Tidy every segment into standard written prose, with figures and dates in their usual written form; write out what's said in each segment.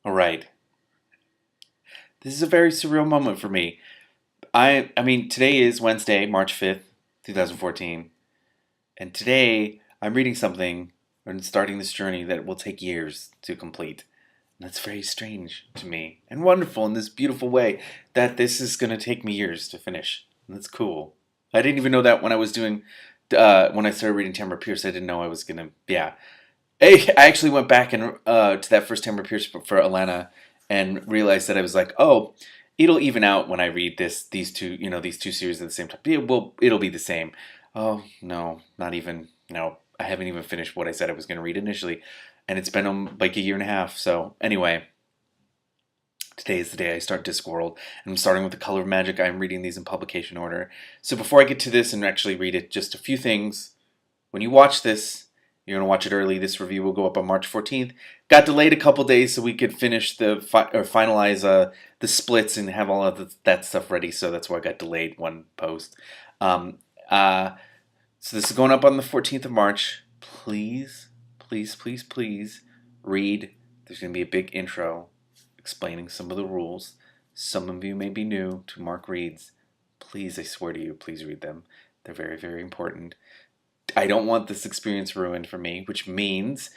All right. This is a very surreal moment for me. I mean, today is Wednesday, March 5th, 2014, and today I'm reading something and starting this journey that will take years to complete. And that's very strange to me and wonderful in this beautiful way that this is going to take me years to finish. And that's cool. I didn't even know that when I was doing when I started reading Tamara Pierce. I didn't know I was gonna. Yeah, I actually went back and to that first Tamara Pierce book for Alana and realized that I was like, oh, it'll even out when I read these two, these two series at the same time. It'll be the same. Oh no, not even. No, I haven't even finished what I said I was going to read initially, and it's been like a year and a half. So anyway, today is the day I start Discworld, and I'm starting with The Color of Magic. I'm reading these in publication order. So before I get to this and actually read it, just a few things. When you watch this, you're going to watch it early. This review will go up on March 14th. Got delayed a couple days so we could finish or finalize the splits and have all of that stuff ready. So that's why I got delayed one post. Um, uh, so this is going up on the 14th of March. Please, please, please, please read. There's going to be a big intro explaining some of the rules. Some of you may be new to Mark Reads. Please, I swear to you, please read them. They're very, very important. I don't want this experience ruined for me, which means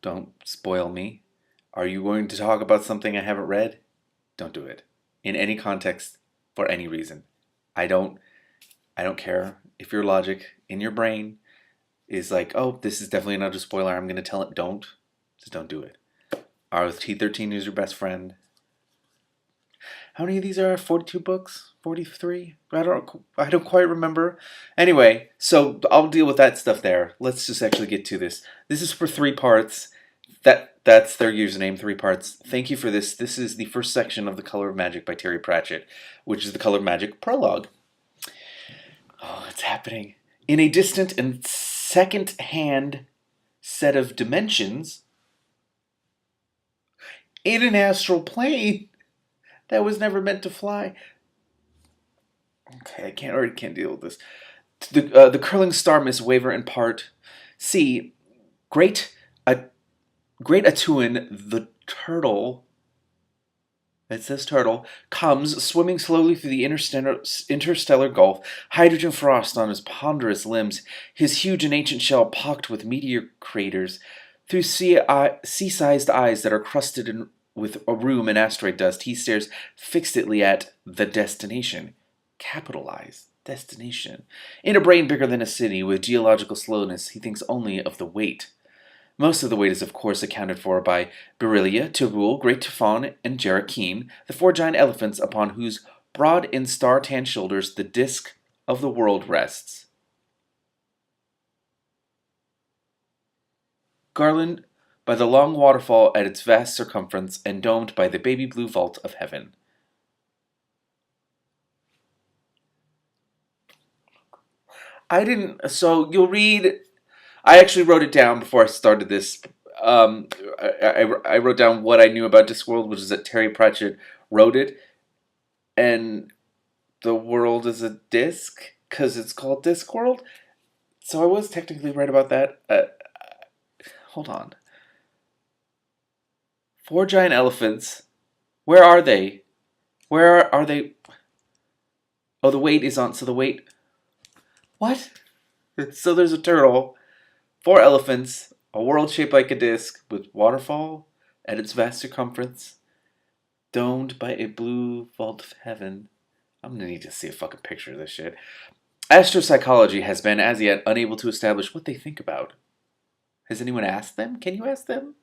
don't spoil me. Are you going to talk about something I haven't read? Don't do it. In any context, for any reason. I don't care if your logic in your brain is like, oh, this is definitely another spoiler, I'm going to tell it. Don't. Just don't do it. RT13 is your best friend. How many of these are 42 books? 43? I don't quite remember. Anyway, so I'll deal with that stuff there. Let's just actually get to this. This is for 3 parts. That's their username, 3 parts. Thank you for this. This is the first section of The Color of Magic by Terry Pratchett, which is The Color of Magic prologue. Oh, it's happening. In a distant and second-hand set of dimensions, in an astral plane that was never meant to fly. Okay, I already can't deal with this. The curling star mist waver and part. See, great Atuin, the turtle. It says turtle, comes swimming slowly through the interstellar gulf, hydrogen frost on his ponderous limbs, his huge and ancient shell pocked with meteor craters. Through sea-sized eyes that are crusted with a rheum and asteroid dust, he stares fixedly at the destination. Capitalize. Destination. In a brain bigger than a city, with geological slowness, he thinks only of the weight. Most of the weight is, of course, accounted for by Berillia, Tirul, Great Tufan, and Jarakeen, the 4 giant elephants upon whose broad and star-tanned shoulders the disk of the world rests. Garlanded by the long waterfall at its vast circumference and domed by the baby blue vault of heaven. So you'll read. I actually wrote it down before I started this. I wrote down what I knew about Discworld, which is that Terry Pratchett wrote it, and the world is a disc because it's called Discworld. So I was technically right about that. Hold on. 4 giant elephants. Where are they? Where are they? Oh, the weight is on. So the weight. What? So there's a turtle, 4 elephants, a world shaped like a disc with waterfall at its vast circumference, domed by a blue vault of heaven. I'm gonna need to see a fucking picture of this shit. Astropsychology has been, as yet, unable to establish what they think about. Has anyone asked them? Can you ask them?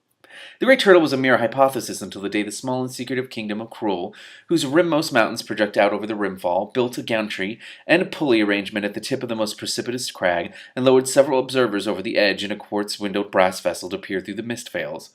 The Great Turtle was a mere hypothesis until the day the small and secretive kingdom of Cruel, whose rimmost mountains project out over the rimfall, built a gantry and a pulley arrangement at the tip of the most precipitous crag, and lowered several observers over the edge in a quartz-windowed brass vessel to peer through the mist veils.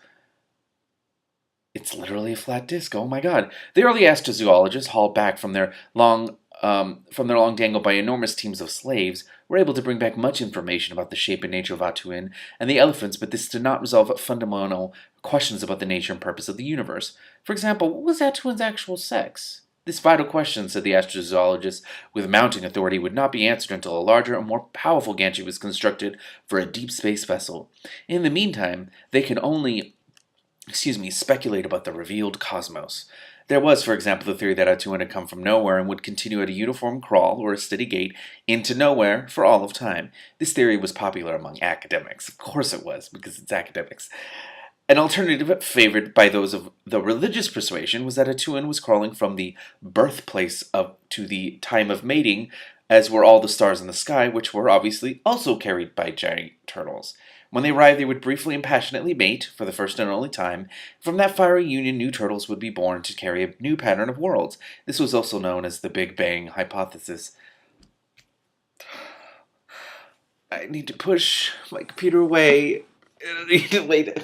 It's literally a flat disc. Oh my god! The early astrozoologists, hauled back from their long dangle by enormous teams of slaves, were able to bring back much information about the shape and nature of Atuin and the elephants, but this did not resolve fundamental questions about the nature and purpose of the universe. For example, what was Atuin's actual sex? This vital question, said the astrozoologist with mounting authority, would not be answered until a larger and more powerful gantry was constructed for a deep space vessel. In the meantime, they can only speculate about the revealed cosmos. There was, for example, the theory that Atuan had come from nowhere and would continue at a uniform crawl or a steady gait into nowhere for all of time. This theory was popular among academics. Of course it was, because it's academics. An alternative favored by those of the religious persuasion was that Atuan was crawling from the birthplace up to the time of mating, as were all the stars in the sky, which were obviously also carried by giant turtles. When they arrived, they would briefly and passionately mate, for the first and only time. From that fiery union, new turtles would be born to carry a new pattern of worlds. This was also known as the Big Bang hypothesis. I need to push my computer away. I need to wait.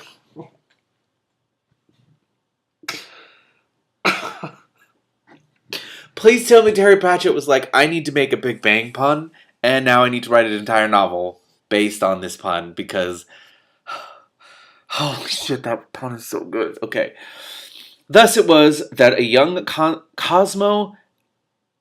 Please tell me Terry Pratchett was like, I need to make a Big Bang pun, and now I need to write an entire novel based on this pun, because holy shit, that pun is so good. Okay. Thus it was that a young Cosmo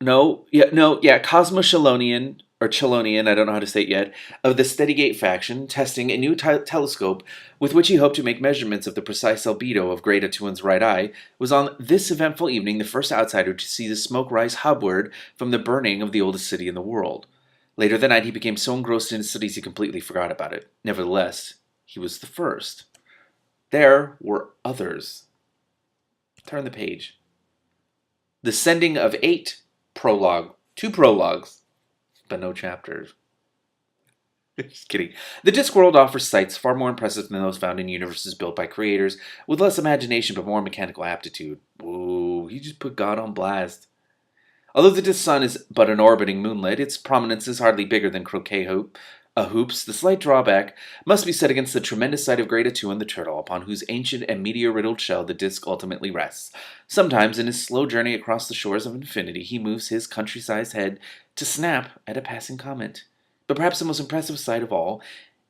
Chelonian, or Chelonian, I don't know how to say it yet, of the Steadygate faction, testing a new telescope with which he hoped to make measurements of the precise albedo of Great Atuan's right eye, was on this eventful evening the first outsider to see the smoke rise hubward from the burning of the oldest city in the world. Later that night he became so engrossed in his studies he completely forgot about it. Nevertheless, he was the first. There were others. Turn the page. The sending of 2 prologues, but no chapters. Just kidding. The Discworld offers sights far more impressive than those found in universes built by creators with less imagination but more mechanical aptitude. Whoa, he just put God on blast. Although the Disc Sun is but an orbiting moonlet, its prominence is hardly bigger than croquet hoops. The slight drawback must be set against the tremendous sight of Great Atuan the turtle, upon whose ancient and meteor-riddled shell the disc ultimately rests. Sometimes, in his slow journey across the shores of infinity, he moves his country-sized head to snap at a passing comet. But perhaps the most impressive sight of all,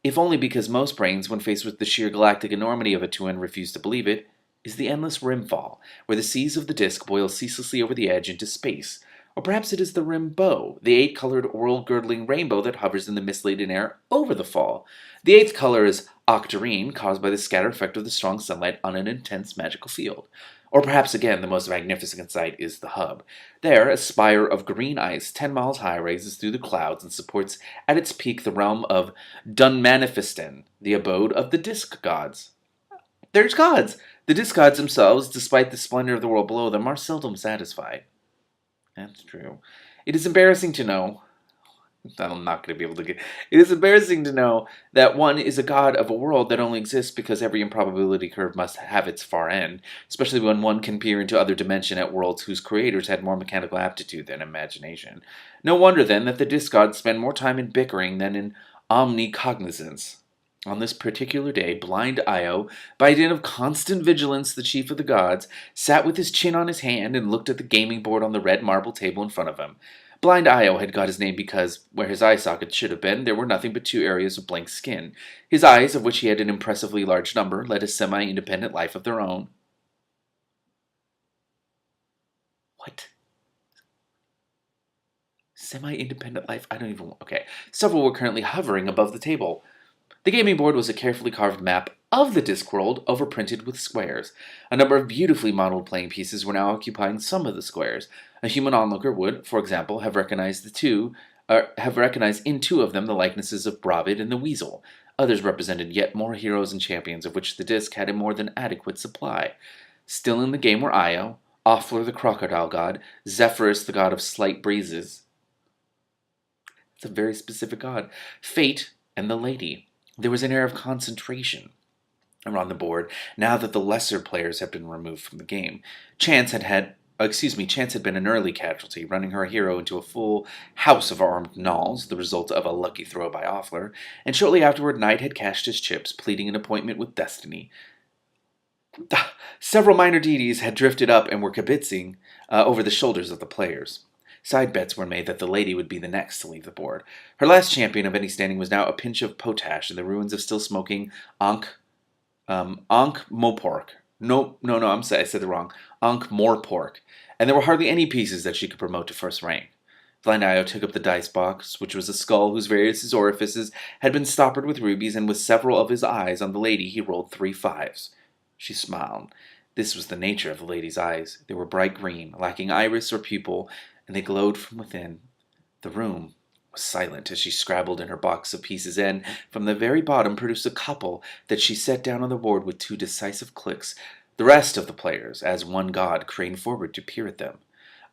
if only because most brains, when faced with the sheer galactic enormity of Atuan, refuse to believe it, is the endless rimfall, where the seas of the disk boil ceaselessly over the edge into space. Or perhaps it is the rim bow, the 8-colored oral-girdling rainbow that hovers in the mist-laden air over the fall. The 8th color is octarine, caused by the scatter effect of the strong sunlight on an intense magical field. Or perhaps again the most magnificent sight is the hub. There, a spire of green ice 10 miles high rises through the clouds and supports at its peak the realm of Dunmanifestan, the abode of the disk gods. There's gods! The disk gods themselves, despite the splendor of the world below them, are seldom satisfied. That's true. It is embarrassing to know. I'm not going to be able to get. It is embarrassing to know that one is a god of a world that only exists because every improbability curve must have its far end, especially when one can peer into other dimension at worlds whose creators had more mechanical aptitude than imagination. No wonder, then, that the disc gods spend more time in bickering than in omnicognizance. On this particular day, blind Io, by dint of constant vigilance, the chief of the gods, sat with his chin on his hand and looked at the gaming board on the red marble table in front of him. Blind Io had got his name because, where his eye socket should have been, there were nothing but 2 areas of blank skin. His eyes, of which he had an impressively large number, led a semi-independent life of their own. What? Semi-independent life? I don't even... Okay. Several were currently hovering above the table. The gaming board was a carefully carved map of the Discworld, overprinted with squares. A number of beautifully modeled playing pieces were now occupying some of the squares. A human onlooker would, for example, have recognized in 2 of them the likenesses of Bravid and the Weasel. Others represented yet more heroes and champions, of which the disc had a more than adequate supply. Still in the game were Io, Offler the crocodile god, Zephyrus the god of slight breezes. It's a very specific god. Fate and the Lady. There was an air of concentration around the board now that the lesser players had been removed from the game. Chance had been an early casualty, running her hero into a full house of armed gnolls, the result of a lucky throw by Offler, and shortly afterward Knight had cashed his chips, pleading an appointment with Destiny. Several minor deities had drifted up and were kibitzing over the shoulders of the players. Side bets were made that the Lady would be the next to leave the board. Her last champion of any standing was now a pinch of potash in the ruins of still-smoking Ankh-Morpork. I said it wrong. Ankh-Morpork. And there were hardly any pieces that she could promote to first rank. Blind Io took up the dice box, which was a skull whose various orifices had been stoppered with rubies, and with several of his eyes on the Lady, he rolled 3 5s. She smiled. This was the nature of the lady's eyes. They were bright green, lacking iris or pupil, and they glowed from within. The room was silent as she scrabbled in her box of pieces and, from the very bottom, produced a couple that she set down on the board with 2 decisive clicks. The rest of the players, as one god, craned forward to peer at them.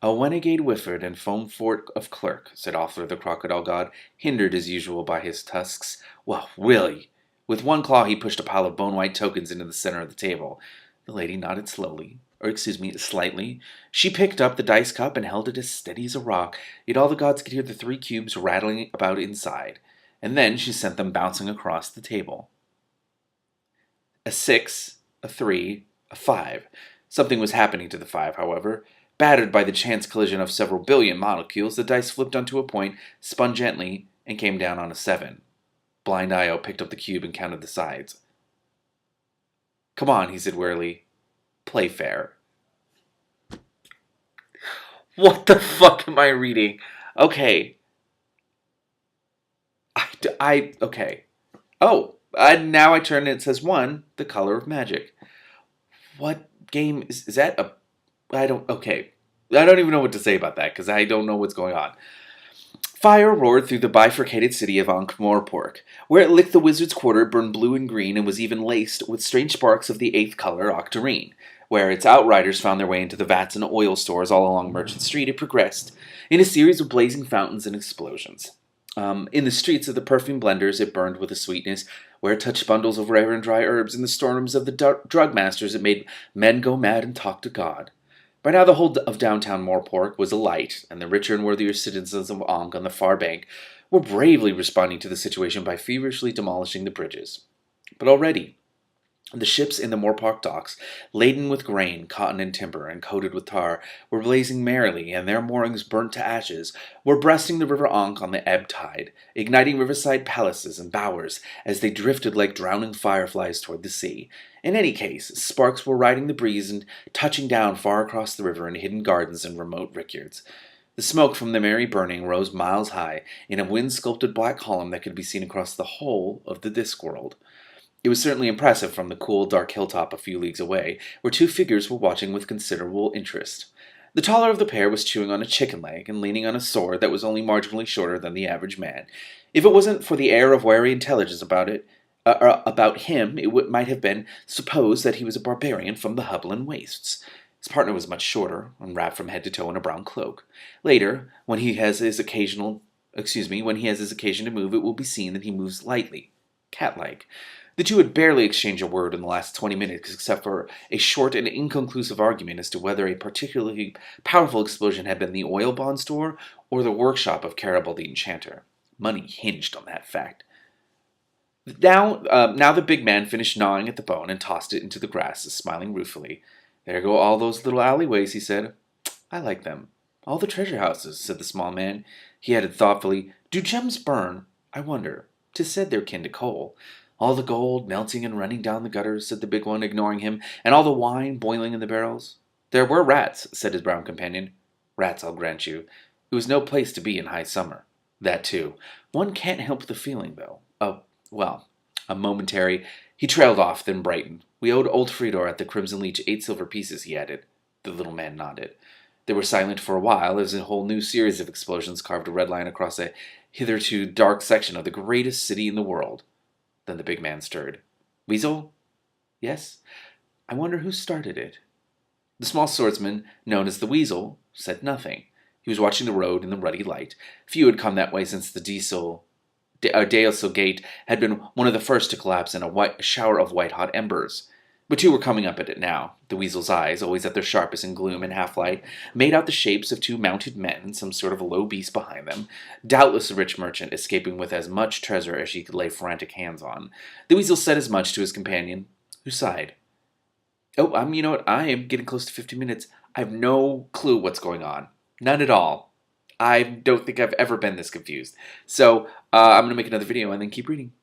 "A renegade Whifford and foam fort of clerk," said Offler the crocodile god, hindered as usual by his tusks. "Well, really!" With one claw he pushed a pile of bone-white tokens into the center of the table. The lady nodded slightly. She picked up the dice cup and held it as steady as a rock, yet all the gods could hear the 3 cubes rattling about inside. And then she sent them bouncing across the table. A 6, a 3, a 5. Something was happening to the 5, however. Battered by the chance collision of several billion molecules, the dice flipped onto a point, spun gently, and came down on a 7. Blind Io picked up the cube and counted the sides. "Come on," he said wearily. "Play fair." What the fuck am I reading? Okay. Okay. Oh, now I turn and it says 1, the color of magic. What game is that? Okay. I don't even know what to say about that because I don't know what's going on. Fire roared through the bifurcated city of Ankh-Morpork. Where it licked the wizard's quarter, it burned blue and green and was even laced with strange sparks of the 8th color, octarine. Where its outriders found their way into the vats and oil stores all along Merchant Street, it progressed in a series of blazing fountains and explosions. In the streets of the perfume blenders, it burned with a sweetness. Where it touched bundles of rare and dry herbs in the storerooms of the drug masters, it made men go mad and talk to God. By now the whole of downtown Morpork was alight, and the richer and worthier citizens of Ankh on the far bank were bravely responding to the situation by feverishly demolishing the bridges. But already, the ships in the Morpork docks, laden with grain, cotton, and timber, and coated with tar, were blazing merrily, and their moorings burnt to ashes, were breasting the river Ankh on the ebb tide, igniting riverside palaces and bowers as they drifted like drowning fireflies toward the sea. In any case, sparks were riding the breeze and touching down far across the river in hidden gardens and remote rickyards. The smoke from the merry burning rose miles high in a wind-sculpted black column that could be seen across the whole of the Discworld. It was certainly impressive from the cool, dark hilltop a few leagues away, where 2 figures were watching with considerable interest. The taller of the pair was chewing on a chicken leg and leaning on a sword that was only marginally shorter than the average man. If it wasn't for the air of wary intelligence about him, it might have been supposed that he was a barbarian from the Hubland wastes. His partner was much shorter, and wrapped from head to toe in a brown cloak. Later, when he has his occasion to move, it will be seen that he moves lightly, cat-like. The 2 had barely exchanged a word in the last 20 minutes, except for a short and inconclusive argument as to whether a particularly powerful explosion had been the oil bond store or the workshop of Caribal the Enchanter. Money hinged on that fact. Now the big man finished gnawing at the bone and tossed it into the grass, smiling ruefully. "There go all those little alleyways," he said. "I like them. All the treasure houses," said the small man. He added thoughtfully, "Do gems burn? I wonder. 'Tis said they're kin to coal." "All the gold melting and running down the gutters," said the big one, ignoring him, "and all the wine boiling in the barrels." "There were rats," said his brown companion. "Rats, I'll grant you. It was no place to be in high summer." "That too. One can't help the feeling, though. Oh, well, a momentary—" He trailed off, then brightened. "We owed old Fridor at the Crimson Leech 8 silver pieces," he added. The little man nodded. They were silent for a while as a whole new series of explosions carved a red line across a hitherto dark section of the greatest city in the world. Then the big man stirred. "Weasel?" "Yes." "I wonder who started it." The small swordsman, known as the Weasel, said nothing. He was watching the road in the ruddy light. Few had come that way since the Deosel Gate had been one of the first to collapse in a shower of white-hot embers. But 2 were coming up at it now. The Weasel's eyes, always at their sharpest in gloom and half-light, made out the shapes of 2 mounted men and some sort of a low beast behind them, doubtless a rich merchant escaping with as much treasure as she could lay frantic hands on. The Weasel said as much to his companion, who sighed. "Oh, you know what? I am getting close to 50 minutes. I have no clue what's going on. None at all. I don't think I've ever been this confused. So, I'm going to make another video and then keep reading."